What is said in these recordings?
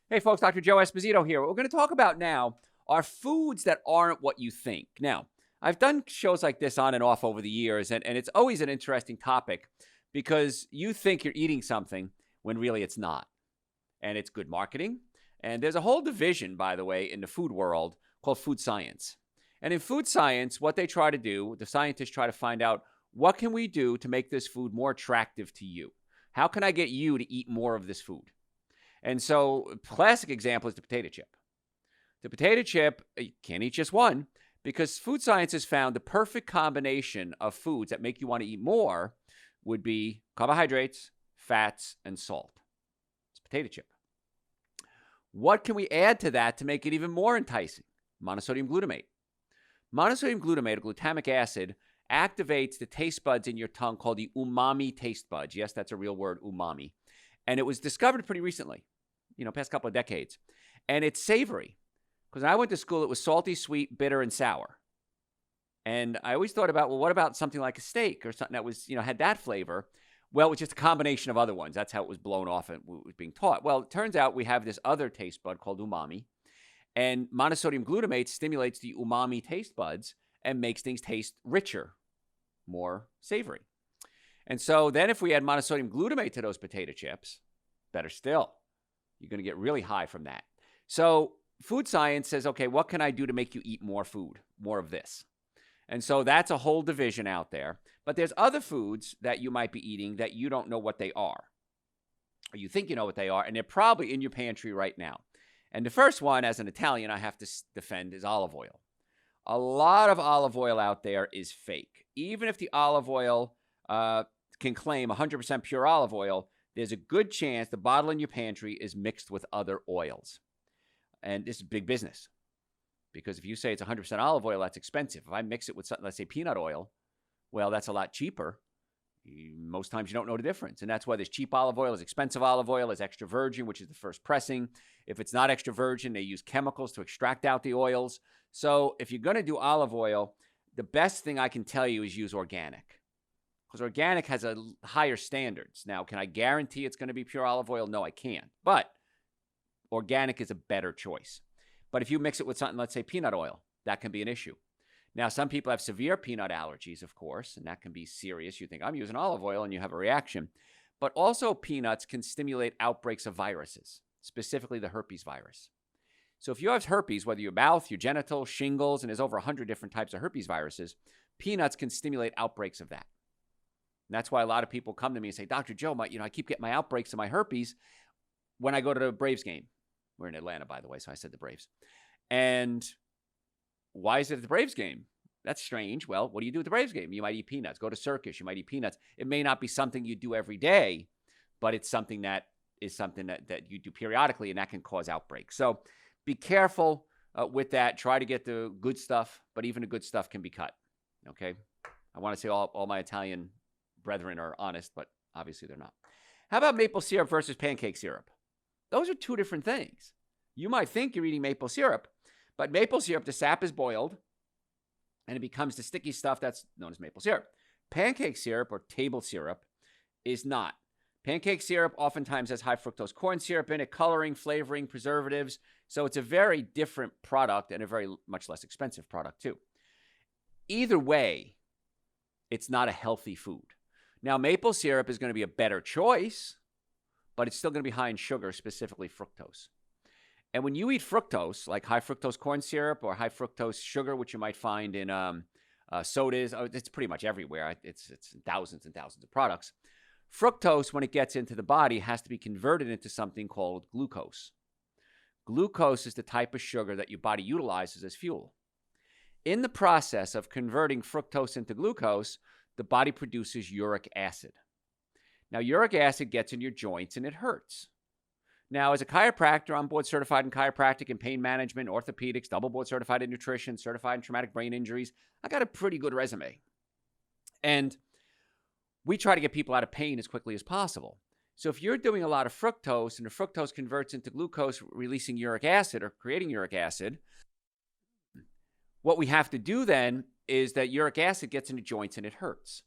Hey folks, Dr. Joe Esposito here. What we're going to talk about now are foods that aren't what you think. Now, I've done shows like this on and off over the years, and it's always an interesting topic because you think you're eating something when really it's not. And it's good marketing. And there's a whole division, by the way, in the food world called food science. And in food science, what they try to do, the scientists try to find out what can we do to make this food more attractive to you? How can I get you to eat more of this food? And so, a classic example is the potato chip. The potato chip, you can't eat just one because food science has found the perfect combination of foods that make you want to eat more would be carbohydrates, fats, and salt. It's potato chip. What can we add to that to make it even more enticing? Monosodium glutamate. Monosodium glutamate, or glutamic acid, activates the taste buds in your tongue called the umami taste buds. Yes, that's a real word, umami. And it was discovered pretty recently, past couple of decades. And it's savory. Because when I went to school, it was salty, sweet, bitter, and sour. And I always thought about, well, what about something like a steak or something that was, had that flavor? Well, it was just a combination of other ones. That's how it was blown off and was being taught. Well, it turns out we have this other taste bud called umami. And monosodium glutamate stimulates the umami taste buds and makes things taste richer, more savory. And so then if we add monosodium glutamate to those potato chips, better still, you're going to get really high from that. So food science says, okay, what can I do to make you eat more food, more of this? And so that's a whole division out there. But there's other foods that you might be eating that you don't know what they are. Or you think you know what they are, and they're probably in your pantry right now. And the first one, as an Italian, I have to defend is olive oil. A lot of olive oil out there is fake. Even if the olive oil can claim 100% pure olive oil, there's a good chance the bottle in your pantry is mixed with other oils. And this is big business. Because if you say it's 100% olive oil, that's expensive. If I mix it with something, let's say peanut oil, well, that's a lot cheaper. Most times you don't know the difference. And that's why there's cheap olive oil, there's expensive olive oil, there's extra virgin, which is the first pressing. If it's not extra virgin, they use chemicals to extract out the oils. So if you're going to do olive oil, the best thing I can tell you is use organic. Because organic has a higher standards. Now, can I guarantee it's going to be pure olive oil? No, I can't. But organic is a better choice. But if you mix it with something, let's say peanut oil, that can be an issue. Now, some people have severe peanut allergies, of course, and that can be serious. You think, I'm using olive oil, and you have a reaction. But also peanuts can stimulate outbreaks of viruses, specifically the herpes virus. So if you have herpes, whether your mouth, your genitals, shingles, and there's over 100 different types of herpes viruses, peanuts can stimulate outbreaks of that. And that's why a lot of people come to me and say, Dr. Joe, I keep getting my outbreaks of my herpes when I go to the Braves game. We're in Atlanta, by the way, so I said the Braves. And why is it at the Braves game? That's strange. Well, what do you do at the Braves game? You might eat peanuts. Go to circus. You might eat peanuts. It may not be something you do every day, but it's something that you do periodically, and that can cause outbreaks. So be careful with that. Try to get the good stuff, but even the good stuff can be cut. Okay? I want to say all my Italian brethren are honest, but obviously they're not. How about maple syrup versus pancake syrup? Those are two different things. You might think you're eating maple syrup, but maple syrup, the sap is boiled, and it becomes the sticky stuff that's known as maple syrup. Pancake syrup, or table syrup, is not. Pancake syrup oftentimes has high fructose corn syrup in it, coloring, flavoring, preservatives. So it's a very different product and a very much less expensive product too. Either way, it's not a healthy food. Now, maple syrup is going to be a better choice, but it's still going to be high in sugar, specifically fructose. And when you eat fructose, like high fructose corn syrup or high fructose sugar, which you might find in sodas, it's pretty much everywhere. It's thousands and thousands of products. Fructose, when it gets into the body, has to be converted into something called glucose. Glucose is the type of sugar that your body utilizes as fuel. In the process of converting fructose into glucose, the body produces uric acid. Now, uric acid gets in your joints and it hurts. Now, as a chiropractor, I'm board certified in chiropractic and pain management, orthopedics, double board certified in nutrition, certified in traumatic brain injuries. I got a pretty good resume. And we try to get people out of pain as quickly as possible. So if you're doing a lot of fructose and the fructose converts into glucose, releasing uric acid or creating uric acid, what we have to do then is that uric acid gets into joints and it hurts.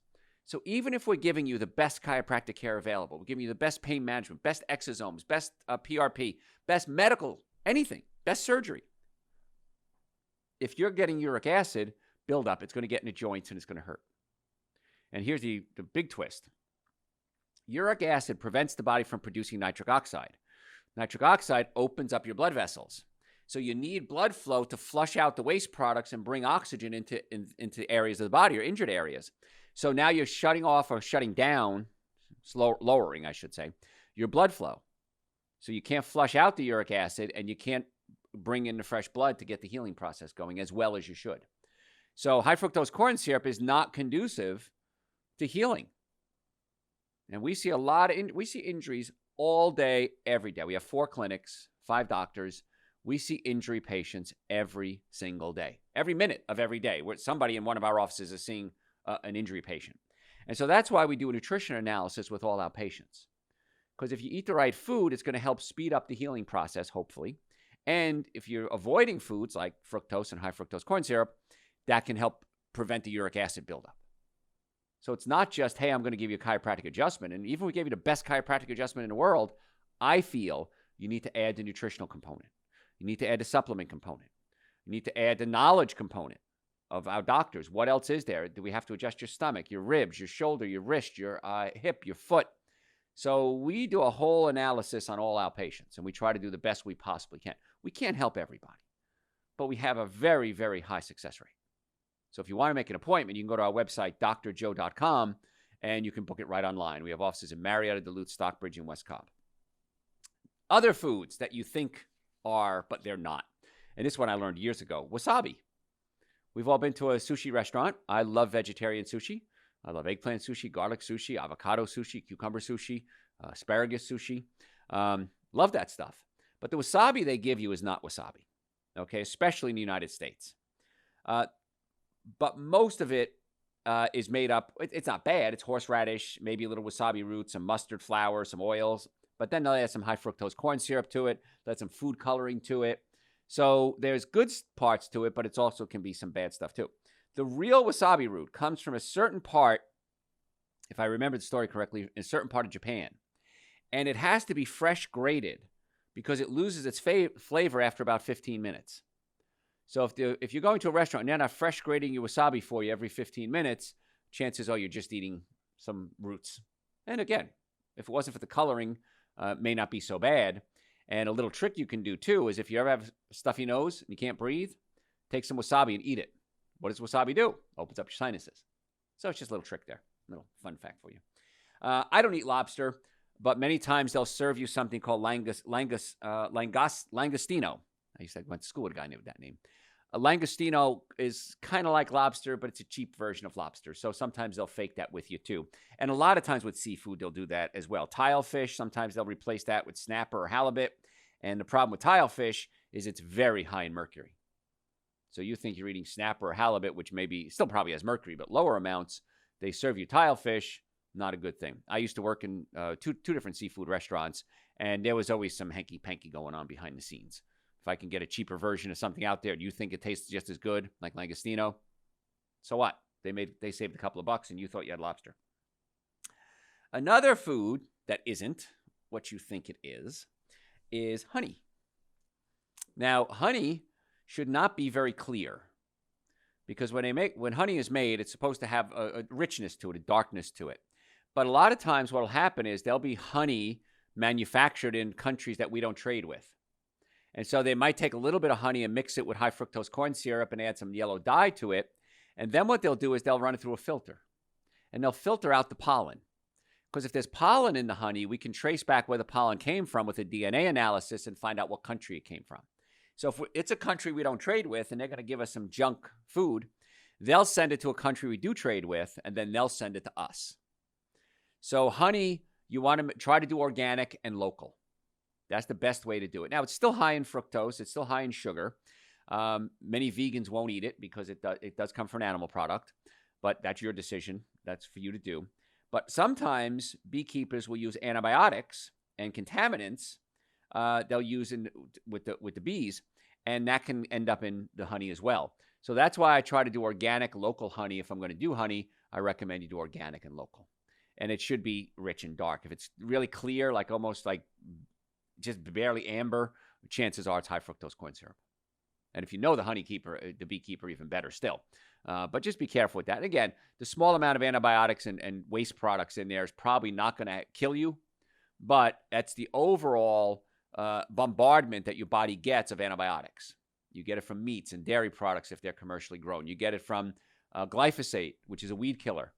So even if we're giving you the best chiropractic care available, we're giving you the best pain management, best exosomes, best PRP, best medical, anything, best surgery, if you're getting uric acid buildup, it's going to get in the joints and it's going to hurt. And here's the big twist. Uric acid prevents the body from producing nitric oxide. Nitric oxide opens up your blood vessels. So you need blood flow to flush out the waste products and bring oxygen into areas of the body or injured areas. So now you're shutting off or shutting down, lowering, I should say, your blood flow. So you can't flush out the uric acid and you can't bring in the fresh blood to get the healing process going as well as you should. So high fructose corn syrup is not conducive to healing. And we see we see injuries all day, every day. We have 4 clinics, 5 doctors. We see injury patients every single day, every minute of every day, where somebody in one of our offices is seeing an injury patient. And so that's why we do a nutrition analysis with all our patients. Because if you eat the right food, it's going to help speed up the healing process, hopefully. And if you're avoiding foods like fructose and high fructose corn syrup, that can help prevent the uric acid buildup. So it's not just, hey, I'm going to give you a chiropractic adjustment. And even if we gave you the best chiropractic adjustment in the world, I feel you need to add the nutritional component. You need to add the supplement component. You need to add the knowledge component of our doctors. What else is there? Do we have to adjust your stomach, your ribs, your shoulder, your wrist, your hip, your foot? So we do a whole analysis on all our patients, and we try to do the best we possibly can. We can't help everybody, but we have a very, very high success rate. So if you want to make an appointment, you can go to our website, drjoe.com, and you can book it right online. We have offices in Marietta, Duluth, Stockbridge, and West Cobb. Other foods that you think are, but they're not. And this one I learned years ago, wasabi. We've all been to a sushi restaurant. I love vegetarian sushi. I love eggplant sushi, garlic sushi, avocado sushi, cucumber sushi, asparagus sushi. Love that stuff. But the wasabi they give you is not wasabi, okay, especially in the United States. But most of it is made up. It's not bad. It's horseradish, maybe a little wasabi root, some mustard flour, some oils. But then they'll add some high fructose corn syrup to it. They'll add some food coloring to it. So there's good parts to it, but it also can be some bad stuff too. The real wasabi root comes from a certain part, if I remember the story correctly, in a certain part of Japan. And it has to be fresh grated because it loses its flavor after about 15 minutes. So if you're going to a restaurant and they're not fresh grating your wasabi for you every 15 minutes, chances are you're just eating some roots. And again, if it wasn't for the coloring, may not be so bad. And a little trick you can do too is if you ever have a stuffy nose and you can't breathe, take some wasabi and eat it. What does wasabi do? Opens up your sinuses. So it's just a little trick there. A little fun fact for you. I don't eat lobster, but many times they'll serve you something called langostino. I used to went to school with a guy named that name. A langostino is kind of like lobster, but it's a cheap version of lobster. So sometimes they'll fake that with you too. And a lot of times with seafood, they'll do that as well. Tilefish, sometimes they'll replace that with snapper or halibut. And the problem with tilefish is it's very high in mercury. So you think you're eating snapper or halibut, which maybe still probably has mercury, but lower amounts. They serve you tilefish, not a good thing. I used to work in two different seafood restaurants, and there was always some hanky-panky going on behind the scenes. If I can get a cheaper version of something out there, do you think it tastes just as good, like langostino? So what? They saved a couple of bucks, and you thought you had lobster. Another food that isn't what you think it is honey. Now, honey should not be very clear because when honey is made, it's supposed to have a richness to it, a darkness to it. But a lot of times what will happen is there'll be honey manufactured in countries that we don't trade with. And so they might take a little bit of honey and mix it with high fructose corn syrup and add some yellow dye to it. And then what they'll do is they'll run it through a filter. And they'll filter out the pollen. Because if there's pollen in the honey, we can trace back where the pollen came from with a DNA analysis and find out what country it came from. So if it's a country we don't trade with and they're going to give us some junk food, they'll send it to a country we do trade with, and then they'll send it to us. So honey, you want to try to do organic and local. That's the best way to do it. Now, it's still high in fructose. It's still high in sugar. Many vegans won't eat it because it does come from an animal product, but that's your decision. That's for you to do. But sometimes beekeepers will use antibiotics and contaminants they'll use with the bees, and that can end up in the honey as well. So that's why I try to do organic, local honey if I'm going to do honey. I recommend you do organic and local. And it should be rich and dark. If it's really clear, like almost like just barely amber, chances are it's high fructose corn syrup. And if you know the beekeeper, even better still. But just be careful with that. And again, the small amount of antibiotics and waste products in there is probably not going to kill you, but that's the overall bombardment that your body gets of antibiotics. You get it from meats and dairy products if they're commercially grown. You get it from glyphosate, which is a weed killer.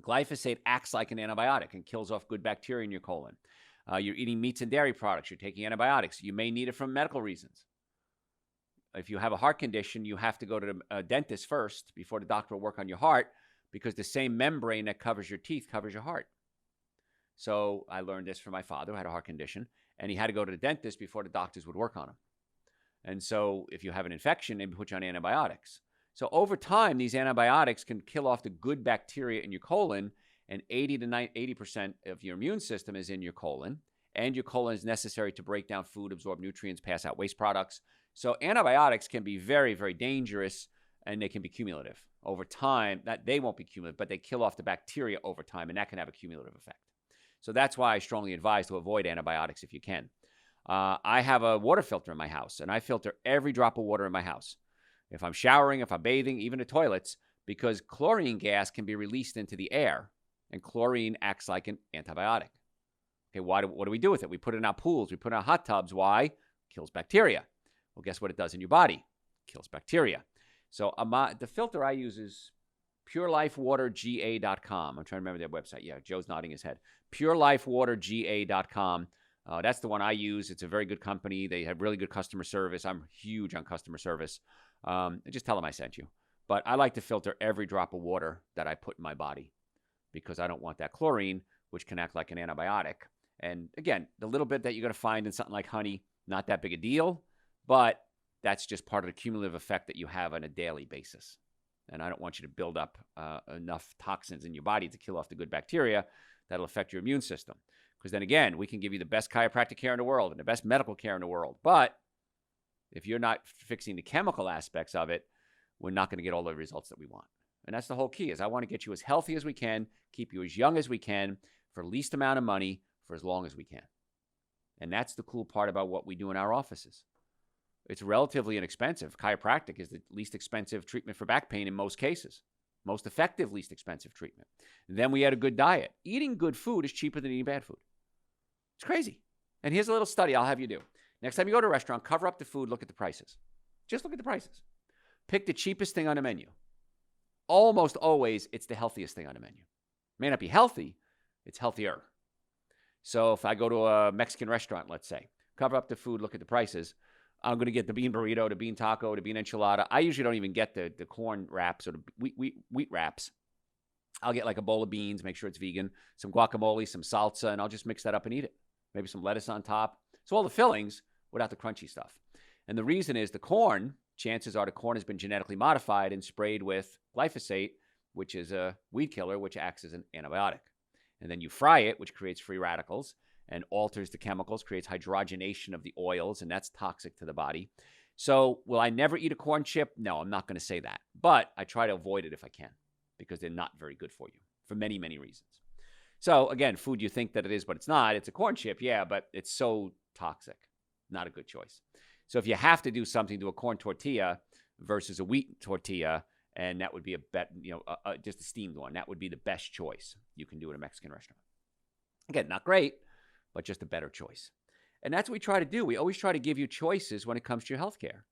Glyphosate acts like an antibiotic and kills off good bacteria in your colon. You're eating meats and dairy products. You're taking antibiotics. You may need it for medical reasons. If you have a heart condition, you have to go to a dentist first before the doctor will work on your heart, because the same membrane that covers your teeth covers your heart. So I learned this from my father who had a heart condition, and he had to go to the dentist before the doctors would work on him. And so if you have an infection, they put you on antibiotics. So over time, these antibiotics can kill off the good bacteria in your colon, and 80% of your immune system is in your colon, and your colon is necessary to break down food, absorb nutrients, pass out waste products. So antibiotics can be very, very dangerous, and they can be cumulative. Over time, they won't be cumulative, but they kill off the bacteria over time, and that can have a cumulative effect. So that's why I strongly advise to avoid antibiotics if you can. I have a water filter in my house, and I filter every drop of water in my house. If I'm showering, if I'm bathing, even the toilets, because chlorine gas can be released into the air, and chlorine acts like an antibiotic. Okay, what do we do with it? We put it in our pools. We put it in our hot tubs. Why? Kills bacteria. Well, guess what it does in your body? Kills bacteria. So the filter I use is purelifewaterga.com. I'm trying to remember their website. Yeah, Joe's nodding his head. purelifewaterga.com. That's the one I use. It's a very good company. They have really good customer service. I'm huge on customer service. Just tell them I sent you. But I like to filter every drop of water that I put in my body, because I don't want that chlorine, which can act like an antibiotic. And again, the little bit that you're going to find in something like honey, not that big a deal, but that's just part of the cumulative effect that you have on a daily basis. And I don't want you to build up enough toxins in your body to kill off the good bacteria that'll affect your immune system. Because then again, we can give you the best chiropractic care in the world and the best medical care in the world. But if you're not fixing the chemical aspects of it, we're not going to get all the results that we want. And that's the whole key, is I want to get you as healthy as we can, keep you as young as we can, for the least amount of money, for as long as we can. And that's the cool part about what we do in our offices. It's relatively inexpensive. Chiropractic is the least expensive treatment for back pain in most cases. Most effective, least expensive treatment. And then we had a good diet. Eating good food is cheaper than eating bad food. It's crazy. And here's a little study I'll have you do. Next time you go to a restaurant, cover up the food, look at the prices. Just look at the prices. Pick the cheapest thing on the menu. Almost always, it's the healthiest thing on the menu. It may not be healthy, it's healthier. So if I go to a Mexican restaurant, let's say, cover up the food, look at the prices, I'm going to get the bean burrito, the bean taco, the bean enchilada. I usually don't even get the corn wraps or the wheat wraps. I'll get like a bowl of beans, make sure it's vegan, some guacamole, some salsa, and I'll just mix that up and eat it. Maybe some lettuce on top. So all the fillings without the crunchy stuff. And the reason is the corn, chances are the corn has been genetically modified and sprayed with glyphosate, which is a weed killer, which acts as an antibiotic. And then you fry it, which creates free radicals and alters the chemicals, creates hydrogenation of the oils, and that's toxic to the body. So will I never eat a corn chip? No, I'm not going to say that. But I try to avoid it if I can, because they're not very good for you for many, many reasons. So again, food you think that it is, but it's not. It's a corn chip, yeah, but it's so toxic. Not a good choice. So if you have to do something, do a corn tortilla versus a wheat tortilla, and that would be just a steamed one. That would be the best choice you can do at a Mexican restaurant. Again, not great, but just a better choice. And that's what we try to do. We always try to give you choices when it comes to your health care.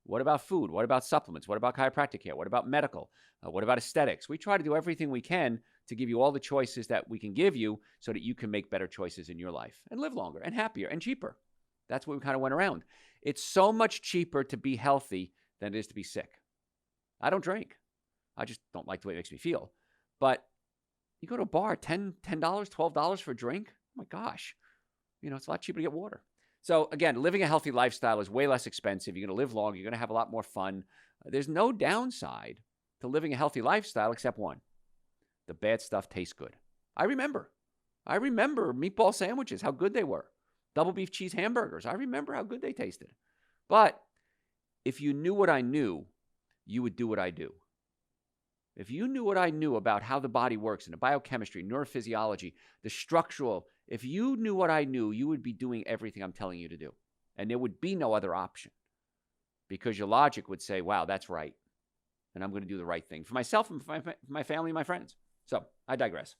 What about food? What about supplements? What about chiropractic care? What about medical? What about aesthetics? We try to do everything we can to give you all the choices that we can give you so that you can make better choices in your life and live longer and happier and cheaper. That's what we kind of went around. It's so much cheaper to be healthy than it is to be sick. I don't drink. I just don't like the way it makes me feel. But you go to a bar, $10, $12 for a drink? Oh my gosh. It's a lot cheaper to get water. So again, living a healthy lifestyle is way less expensive. You're going to live longer. You're going to have a lot more fun. There's no downside to living a healthy lifestyle except one. The bad stuff tastes good. I remember meatball sandwiches, how good they were. Double beef cheese hamburgers. I remember how good they tasted. But if you knew what I knew, you would do what I do. If you knew what I knew about how the body works and the biochemistry, neurophysiology, the structural, if you knew what I knew, you would be doing everything I'm telling you to do. And there would be no other option because your logic would say, wow, that's right. And I'm going to do the right thing for myself and for my family and my friends. So I digress.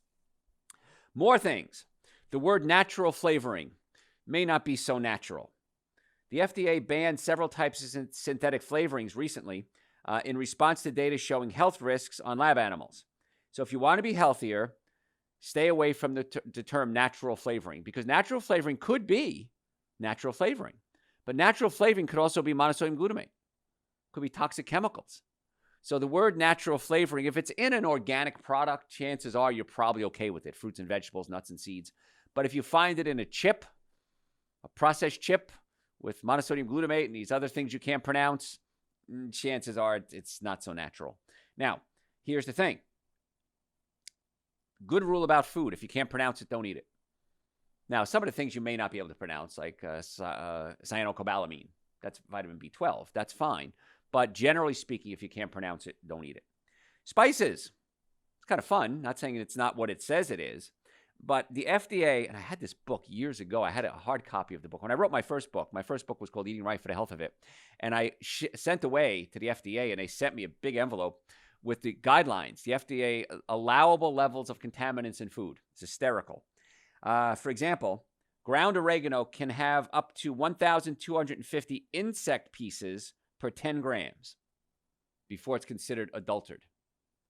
More things. The word natural flavoring may not be so natural. The FDA banned several types of synthetic flavorings recently in response to data showing health risks on lab animals. So if you want to be healthier, stay away from the term natural flavoring, because natural flavoring could be natural flavoring. But natural flavoring could also be monosodium glutamate. Could be toxic chemicals. So the word natural flavoring, if it's in an organic product, chances are you're probably okay with it. Fruits and vegetables, nuts and seeds. But if you find it in a chip, a processed chip with monosodium glutamate and these other things you can't pronounce, chances are it's not so natural. Now, here's the thing. Good rule about food. If you can't pronounce it, don't eat it. Now, some of the things you may not be able to pronounce, like cyanocobalamin, that's vitamin B12, that's fine. But generally speaking, if you can't pronounce it, don't eat it. Spices. It's kind of fun. Not saying it's not what it says it is. But the FDA, and I had this book years ago. I had a hard copy of the book. When I wrote my first book was called Eating Right for the Health of It. And I sent away to the FDA, and they sent me a big envelope with the guidelines, the FDA allowable levels of contaminants in food. It's hysterical. For example, ground oregano can have up to 1,250 insect pieces per 10 grams before it's considered adulterated.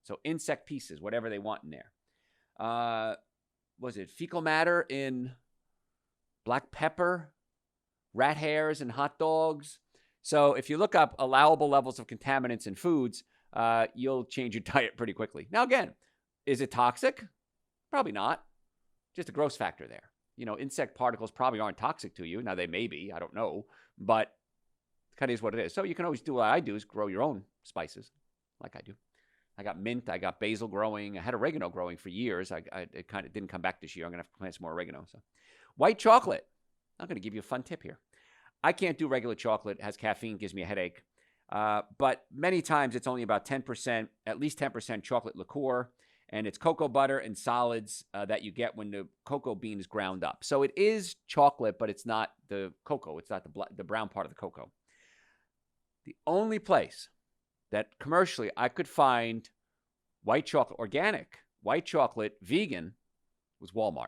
So insect pieces, whatever they want in there. Was it fecal matter in black pepper, rat hairs in hot dogs? So if you look up allowable levels of contaminants in foods, you'll change your diet pretty quickly. Now, again, is it toxic? Probably not. Just a gross factor there. You know, insect particles probably aren't toxic to you. Now, they may be. I don't know. But it kind of is what it is. So you can always do what I do is grow your own spices like I do. I got mint. I got basil growing. I had oregano growing for years. It kind of didn't come back this year. I'm going to have to plant some more oregano. So, white chocolate. I'm going to give you a fun tip here. I can't do regular chocolate. It has caffeine, gives me a headache. But many times it's only about 10%, at least 10% chocolate liqueur. And it's cocoa butter and solids that you get when the cocoa bean is ground up. So it is chocolate, but it's not the cocoa. It's not the brown part of the cocoa. The only place that commercially I could find white chocolate, organic, white chocolate, vegan, was Walmart.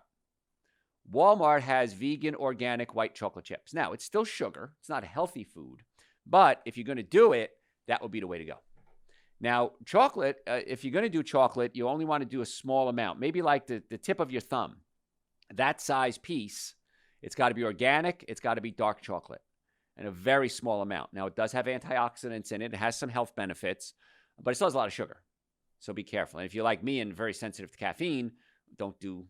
Walmart has vegan, organic white chocolate chips. Now, it's still sugar. It's not a healthy food. But if you're going to do it, that would be the way to go. Now, chocolate, if you're going to do chocolate, you only want to do a small amount, maybe like the tip of your thumb. That size piece, it's got to be organic. It's got to be dark chocolate and a very small amount. Now, it does have antioxidants in it. It has some health benefits, but it still has a lot of sugar. So be careful. And if you're like me and very sensitive to caffeine, don't do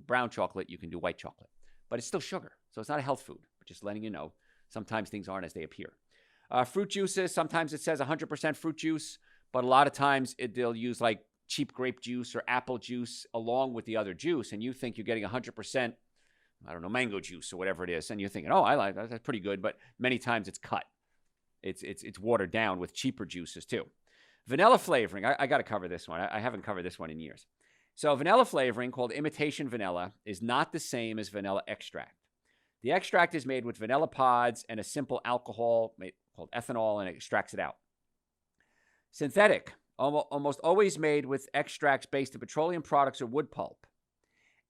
brown chocolate. You can do white chocolate. But it's still sugar. So it's not a health food. But just letting you know, sometimes things aren't as they appear. Fruit juices, sometimes it says 100% fruit juice, but a lot of times they'll use like cheap grape juice or apple juice along with the other juice, and you think you're getting 100%, I don't know, mango juice or whatever it is, and you're thinking, oh, I like that, that's pretty good, but many times it's cut. It's watered down with cheaper juices too. Vanilla flavoring, I got to cover this one. I haven't covered this one in years. So vanilla flavoring, called imitation vanilla, is not the same as vanilla extract. The extract is made with vanilla pods and a simple alcohol called ethanol, and it extracts it out. Synthetic, almost always made with extracts based on petroleum products or wood pulp.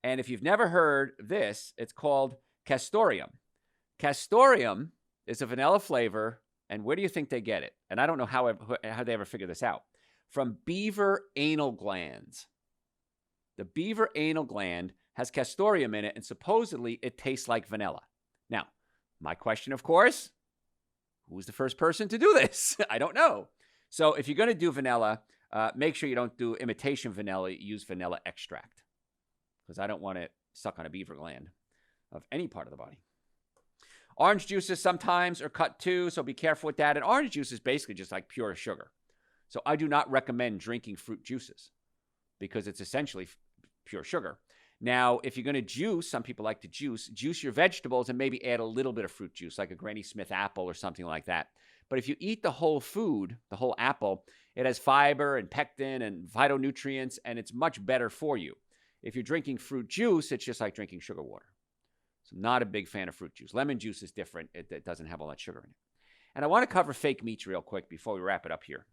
And if you've never heard of this, it's called castoreum. Castoreum is a vanilla flavor, and where do you think they get it? And I don't know how they ever figure this out. From beaver anal glands. The beaver anal gland has castoreum in it, and supposedly it tastes like vanilla. Now, my question, of course, who was the first person to do this? I don't know. So if you're going to do vanilla, make sure you don't do imitation vanilla. Use vanilla extract, because I don't want it stuck on a beaver gland of any part of the body. Orange juices sometimes are cut too, so be careful with that. And orange juice is basically just like pure sugar. So I do not recommend drinking fruit juices because it's essentially pure sugar. Now, if you're going to juice, some people like to juice your vegetables and maybe add a little bit of fruit juice, like a Granny Smith apple or something like that. But if you eat the whole food, the whole apple, it has fiber and pectin and phytonutrients, and it's much better for you. If you're drinking fruit juice, it's just like drinking sugar water. So I'm not a big fan of fruit juice. Lemon juice is different. It doesn't have all that sugar in it. And I want to cover fake meats real quick before we wrap it up here.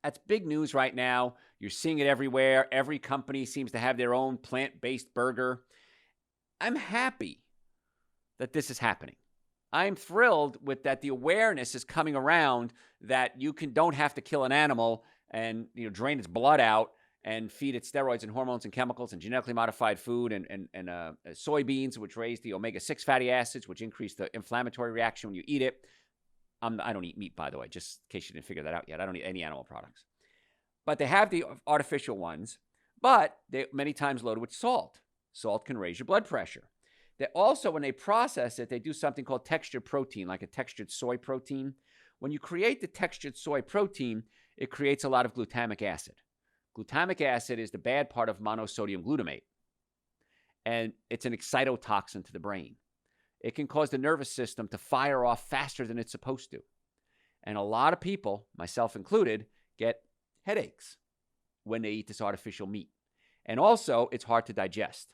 That's big news right now. You're seeing it everywhere. Every company seems to have their own plant-based burger. I'm happy that this is happening. I'm thrilled with that the awareness is coming around that you don't have to kill an animal and drain its blood out and feed it steroids and hormones and chemicals and genetically modified food and soybeans, which raise the omega-6 fatty acids, which increase the inflammatory reaction when you eat it. I don't eat meat, by the way, just in case you didn't figure that out yet. I don't eat any animal products. But they have the artificial ones, but they're many times loaded with salt. Salt can raise your blood pressure. They also, when they process it, they do something called textured protein, like a textured soy protein. When you create the textured soy protein, it creates a lot of glutamic acid. Glutamic acid is the bad part of monosodium glutamate, and it's an excitotoxin to the brain. It can cause the nervous system to fire off faster than it's supposed to. And a lot of people, myself included, get headaches when they eat this artificial meat. And also, it's hard to digest.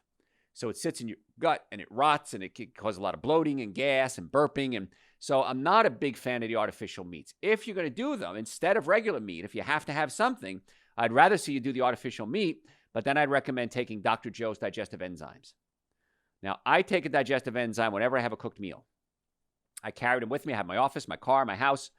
So it sits in your gut and it rots and it can cause a lot of bloating and gas and burping. And so I'm not a big fan of the artificial meats. If you're going to do them, instead of regular meat, if you have to have something, I'd rather see you do the artificial meat, but then I'd recommend taking Dr. Joe's digestive enzymes. Now, I take a digestive enzyme whenever I have a cooked meal. I carry them with me. I have my office, my car, my house.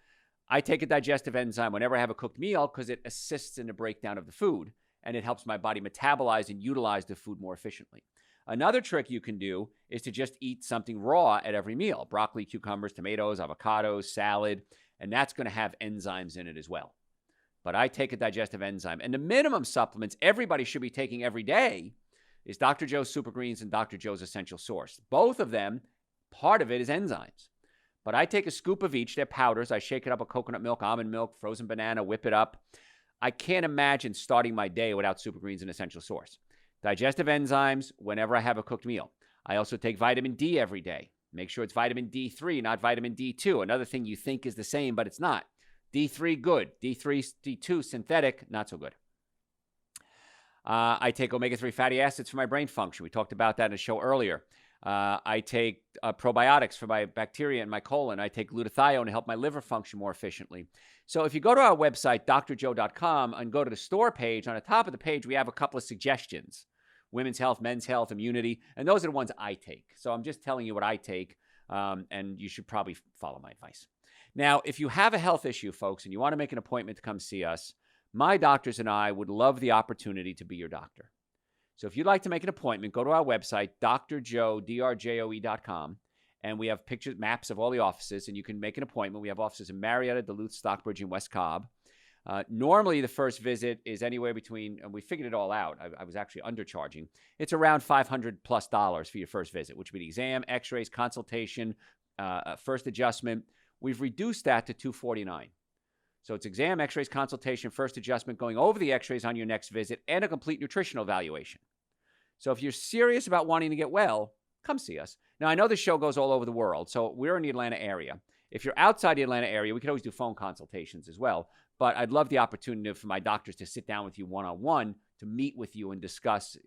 I take a digestive enzyme whenever I have a cooked meal because it assists in the breakdown of the food, and it helps my body metabolize and utilize the food more efficiently. Another trick you can do is to just eat something raw at every meal. Broccoli, cucumbers, tomatoes, avocados, salad, and that's going to have enzymes in it as well. But I take a digestive enzyme. And the minimum supplements everybody should be taking every day is Dr. Joe's Super Greens and Dr. Joe's Essential Source. Both of them, part of it is enzymes. But I take a scoop of each. They're powders. I shake it up with coconut milk, almond milk, frozen banana, whip it up. I can't imagine starting my day without Super Greens and Essential Source. Digestive enzymes whenever I have a cooked meal. I also take vitamin D every day. Make sure it's vitamin D3, not vitamin D2. Another thing you think is the same, but it's not. D3, good. D3, D2, synthetic, not so good. I take omega-3 fatty acids for my brain function. We talked about that in a show earlier. I take probiotics for my bacteria in my colon. I take glutathione to help my liver function more efficiently. So if you go to our website, drjoe.com, and go to the store page, on the top of the page, we have a couple of suggestions. Women's health, men's health, immunity, and those are the ones I take. So I'm just telling you what I take, and you should probably follow my advice. Now, if you have a health issue, folks, and you want to make an appointment to come see us, my doctors and I would love the opportunity to be your doctor. So if you'd like to make an appointment, go to our website, drjoe.com, and we have pictures, maps of all the offices, and you can make an appointment. We have offices in Marietta, Duluth, Stockbridge, and West Cobb. Normally, the first visit is anywhere between, and we figured it all out, I was actually undercharging. It's around $500+ for your first visit, which would be the exam, x-rays, consultation, first adjustment. We've reduced that to $249. So it's exam, x-rays, consultation, first adjustment, going over the x-rays on your next visit, and a complete nutritional evaluation. So if you're serious about wanting to get well, come see us. Now, I know this show goes all over the world, so we're in the Atlanta area. If you're outside the Atlanta area, we could always do phone consultations as well. But I'd love the opportunity for my doctors to sit down with you one-on-one to meet with you and discuss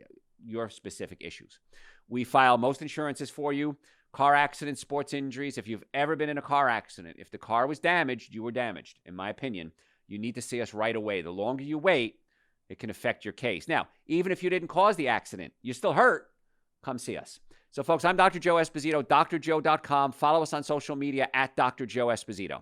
your specific issues. We file most insurances for you. Car accidents, sports injuries. If you've ever been in a car accident, if the car was damaged, you were damaged. In my opinion, you need to see us right away. The longer you wait, it can affect your case. Now, even if you didn't cause the accident, you're still hurt, come see us. So, folks, I'm Dr. Joe Esposito, drjoe.com. Follow us on social media at Dr. Joe Esposito.